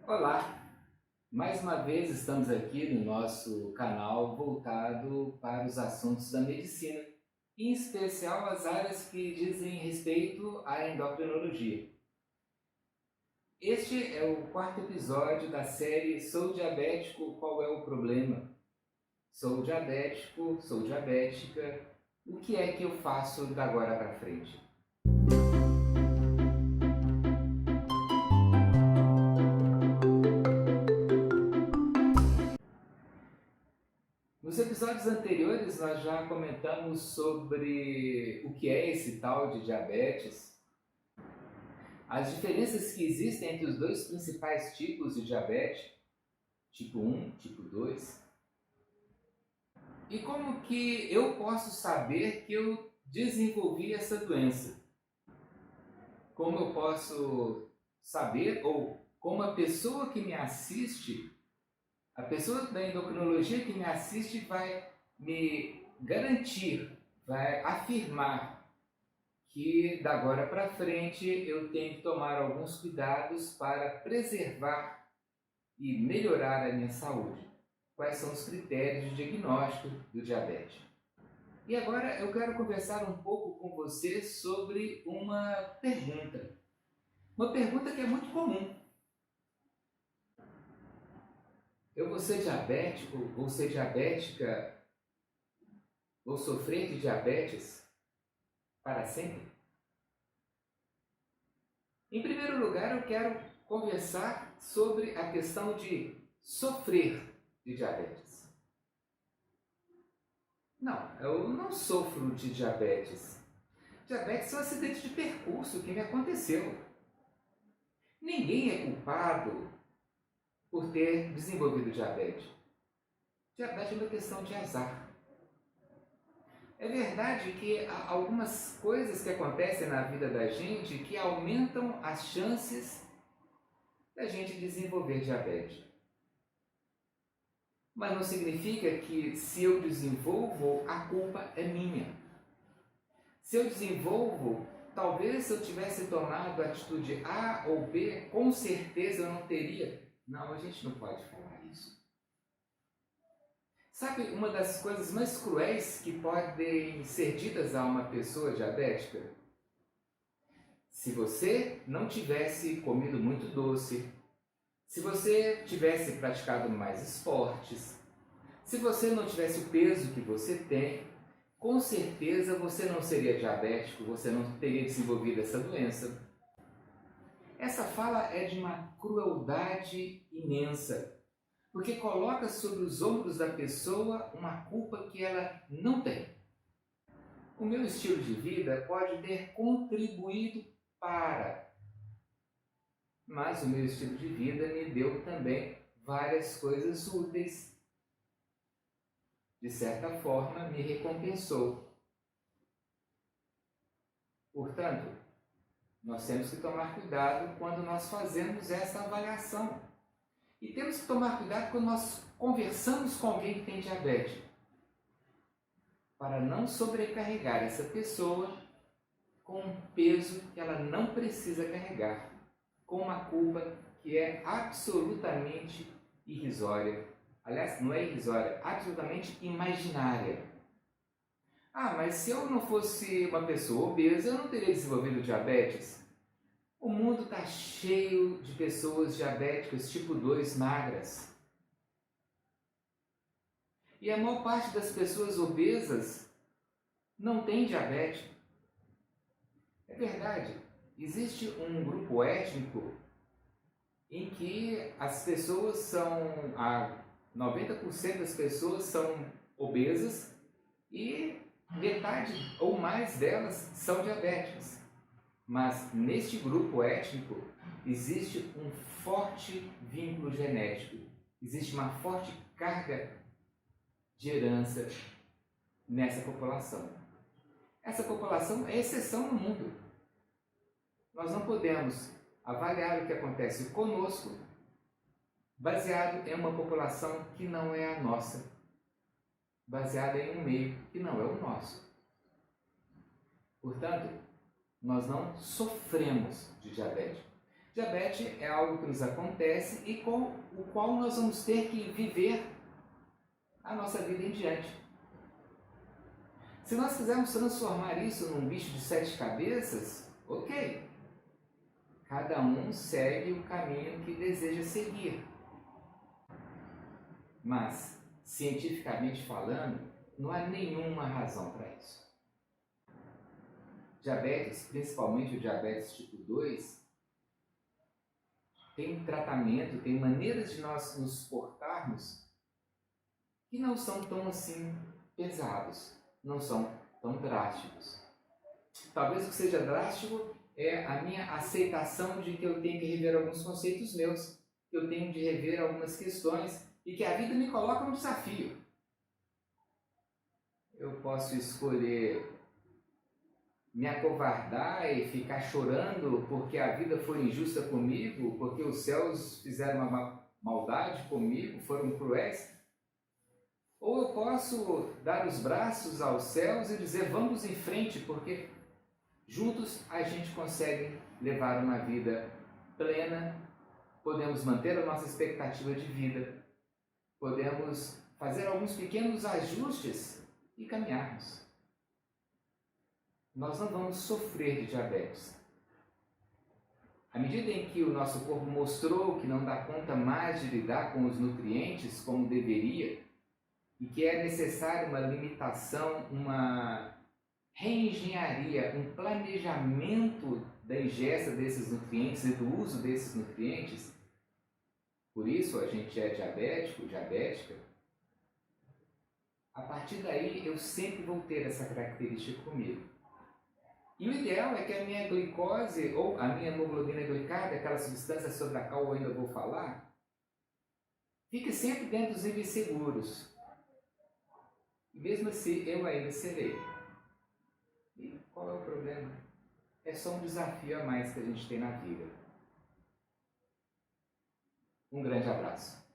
Olá! Mais uma vez estamos aqui no nosso canal voltado para os assuntos da medicina, em especial as áreas que dizem respeito à endocrinologia. Este é o quarto episódio da série Sou Diabético, Qual é o Problema? Sou diabético, sou diabética, o que é que eu faço da agora para frente? Nos episódios anteriores nós já comentamos sobre o que é esse tal de diabetes, as diferenças que existem entre os dois principais tipos de diabetes, tipo 1, tipo 2, e como que eu posso saber que eu desenvolvi essa doença. Como eu posso saber, ou como a pessoa que me assiste, a pessoa da endocrinologia que me assiste vai me garantir, vai afirmar que da agora para frente eu tenho que tomar alguns cuidados para preservar e melhorar a minha saúde. Quais são os critérios de diagnóstico do diabetes? E agora eu quero conversar um pouco com você sobre uma pergunta. Uma pergunta que é muito comum. Eu vou ser diabético, vou ser diabética, vou sofrer de diabetes para sempre? Em primeiro lugar, eu quero conversar sobre a questão de sofrer de diabetes. Não, eu não sofro de diabetes. Diabetes é um acidente de percurso que me aconteceu. Ninguém é culpado por ter desenvolvido diabetes. Diabetes é uma questão de azar. É verdade que há algumas coisas que acontecem na vida da gente que aumentam as chances da gente desenvolver diabetes. Mas não significa que se eu desenvolvo, a culpa é minha. Se eu desenvolvo, talvez se eu tivesse tomado a atitude A ou B, com certeza eu não teria. Não, a gente não pode falar isso. Sabe uma das coisas mais cruéis que podem ser ditas a uma pessoa diabética? Se você não tivesse comido muito doce, se você tivesse praticado mais esportes, se você não tivesse o peso que você tem, com certeza você não seria diabético, você não teria desenvolvido essa doença. Essa fala é de uma crueldade imensa, porque coloca sobre os ombros da pessoa uma culpa que ela não tem. O meu estilo de vida pode ter contribuído para, mas o meu estilo de vida me deu também várias coisas úteis. De certa forma, me recompensou. Portanto, nós temos que tomar cuidado quando nós fazemos essa avaliação. E temos que tomar cuidado quando nós conversamos com alguém que tem diabetes, para não sobrecarregar essa pessoa com um peso que ela não precisa carregar, com uma culpa que é absolutamente irrisória. Aliás, não é irrisória, absolutamente imaginária. Ah, mas se eu não fosse uma pessoa obesa, eu não teria desenvolvido diabetes? O mundo está cheio de pessoas diabéticas tipo 2 magras. E a maior parte das pessoas obesas não tem diabetes. É verdade, existe um grupo étnico em que as pessoas são, 90% das pessoas são obesas e metade ou mais delas são diabéticas. Mas neste grupo étnico existe um forte vínculo genético, existe uma forte carga de herança nessa população. Essa população é exceção no mundo. Nós não podemos avaliar o que acontece conosco baseado em uma população que não é a nossa, baseada em um meio que não é o nosso. Portanto, nós não sofremos de diabetes. Diabetes é algo que nos acontece e com o qual nós vamos ter que viver a nossa vida em diante. Se nós quisermos transformar isso num bicho de 7 cabeças, ok. Cada um segue o caminho que deseja seguir. Mas, cientificamente falando, não há nenhuma razão para isso. Diabetes, principalmente o diabetes tipo 2, tem tratamento, tem maneiras de nós nos portarmos que não são tão assim pesados, não são tão drásticos. Talvez o que seja drástico é a minha aceitação de que eu tenho que rever alguns conceitos meus, que eu tenho de rever algumas questões e que a vida me coloca um desafio. Eu posso escolher me acovardar e ficar chorando porque a vida foi injusta comigo, porque os céus fizeram uma maldade comigo, foram cruéis. Ou eu posso dar os braços aos céus e dizer, vamos em frente, porque juntos a gente consegue levar uma vida plena, podemos manter a nossa expectativa de vida, podemos fazer alguns pequenos ajustes e caminharmos. Nós não vamos sofrer de diabetes. À medida em que o nosso corpo mostrou que não dá conta mais de lidar com os nutrientes como deveria, e que é necessário uma limitação, uma reengenharia, um planejamento da ingesta desses nutrientes e do uso desses nutrientes, por isso a gente é diabético, diabética, a partir daí eu sempre vou ter essa característica comigo. E o ideal é que a minha glicose ou a minha hemoglobina glicada, aquela substância sobre a qual eu ainda vou falar, fique sempre dentro dos níveis seguros. E mesmo assim, eu ainda serei. E qual é o problema? É só um desafio a mais que a gente tem na vida. Um grande abraço.